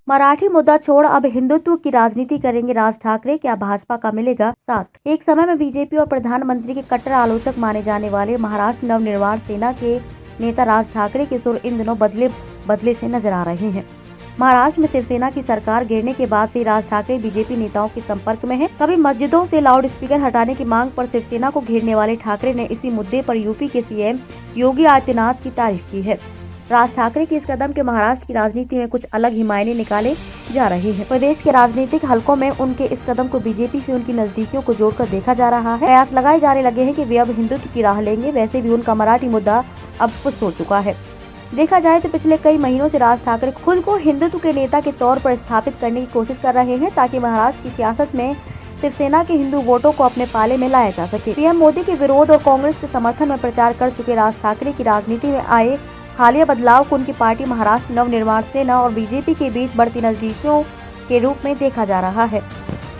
मराठी मुद्दा छोड़ अब हिंदुत्व की राजनीति करेंगे राज ठाकरे, क्या भाजपा का मिलेगा साथ। एक समय में बीजेपी और प्रधानमंत्री के कट्टर आलोचक माने जाने वाले महाराष्ट्र नवनिर्माण सेना के नेता राज ठाकरे के सुर इन दिनों बदले से नजर आ रहे हैं। महाराष्ट्र में शिवसेना की सरकार गिरने के बाद से राज ठाकरे बीजेपी नेताओं के संपर्क में हैं। कभी मस्जिदों से लाउड स्पीकर हटाने की मांग पर शिवसेना को घेरने वाले ठाकरे ने इसी मुद्दे पर यूपी के सीएम योगी आदित्यनाथ की तारीफ की है। राज ठाकरे के इस कदम के महाराष्ट्र की राजनीति में कुछ अलग ही मायने निकाले जा रहे हैं। प्रदेश के राजनीतिक हलकों में उनके इस कदम को बीजेपी से उनकी नजदीकियों को जोड़कर देखा जा रहा है। प्रयास लगाए जाने लगे हैं कि वे अब हिंदुत्व की राह लेंगे। वैसे भी उनका मराठी मुद्दा अब पुष्ट हो चुका है। देखा जाए तो पिछले कई महीनों से राज ठाकरे खुद को हिंदुत्व के नेता के तौर पर स्थापित करने की कोशिश कर रहे हैं, ताकि महाराष्ट्र की सियासत में शिवसेना के हिंदू वोटों को अपने पाले में लाया जा सके। पीएम मोदी के विरोध और कांग्रेस के समर्थन में प्रचार कर चुके राज ठाकरे की राजनीति में आए हालिया बदलाव को उनकी पार्टी महाराष्ट्र नवनिर्माण सेना और बीजेपी के बीच बढ़ती नजदीकियों के रूप में देखा जा रहा है।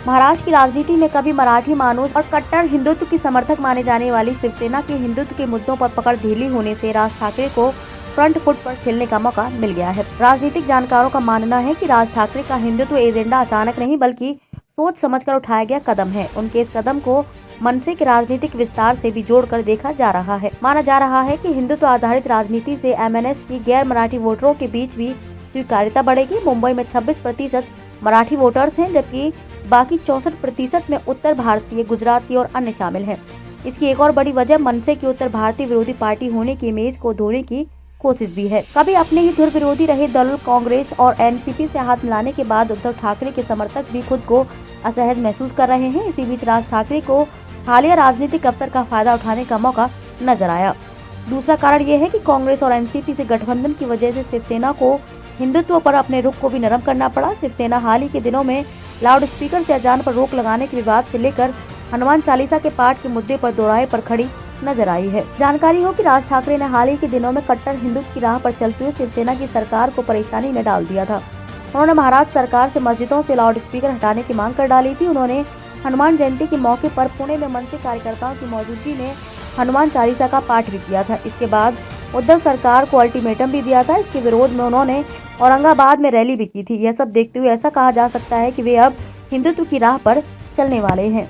महाराष्ट्र की राजनीति में कभी मराठी मानूस और कट्टर हिंदुत्व की समर्थक माने जाने वाली शिवसेना के हिंदुत्व के मुद्दों पर पकड़ ढीली होने से राज ठाकरे को फ्रंट फुट पर खेलने का मौका मिल गया है। राजनीतिक जानकारों का मानना है कि राज ठाकरे का हिंदुत्व एजेंडा अचानक नहीं बल्कि सोच समझकर उठाया गया कदम है। उनके इस कदम को मनसे के राजनीतिक विस्तार से भी जोड़कर देखा जा रहा है। माना जा रहा है कि हिंदुत्व आधारित राजनीति से एमएनएस की गैर मराठी वोटरों के बीच भी स्वीकार्यता बढ़ेगी। मुंबई में 26% मराठी वोटर्स हैं, जबकि बाकी 64% में उत्तर भारतीय, गुजराती और अन्य शामिल हैं। इसकी एक और बड़ी वजह मनसे की उत्तर भारतीय विरोधी पार्टी होने की इमेज को धोने की कोशिश भी है। कभी अपने ही धुर विरोधी रहे दल कांग्रेस और एनसीपी से हाथ मिलाने के बाद उद्धव ठाकरे के समर्थक भी खुद को असहज महसूस कर रहे हैं। इसी बीच राज ठाकरे को हालिया राजनीतिक अवसर का फायदा उठाने का मौका नजर आया। दूसरा कारण यह है कि कांग्रेस और एनसीपी से गठबंधन की वजह से शिवसेना को हिंदुत्व पर अपने रुख को भी नरम करना पड़ा। शिवसेना हाल ही के दिनों में लाउड स्पीकर से अजान पर रोक लगाने के विवाद से लेकर हनुमान चालीसा के पाठ के मुद्दे पर दोराहे पर खड़ी नजर आई है। जानकारी हो कि राज ठाकरे ने हाल ही के दिनों में कट्टर हिंदुत्व की राह पर चलते हुए शिवसेना की सरकार को परेशानी में डाल दिया था। उन्होंने महाराष्ट्र सरकार से मस्जिदों से लाउड स्पीकर हटाने की मांग कर डाली थी। उन्होंने हनुमान जयंती के मौके पर पुणे में मनसे कार्यकर्ताओं की मौजूदगी में हनुमान चालीसा का पाठ भी किया था। इसके बाद उद्धव सरकार को अल्टीमेटम भी दिया था। इसके विरोध में उन्होंने औरंगाबाद में रैली भी की थी। यह सब देखते हुए ऐसा कहा जा सकता है कि वे अब हिंदुत्व की राह पर चलने वाले हैं।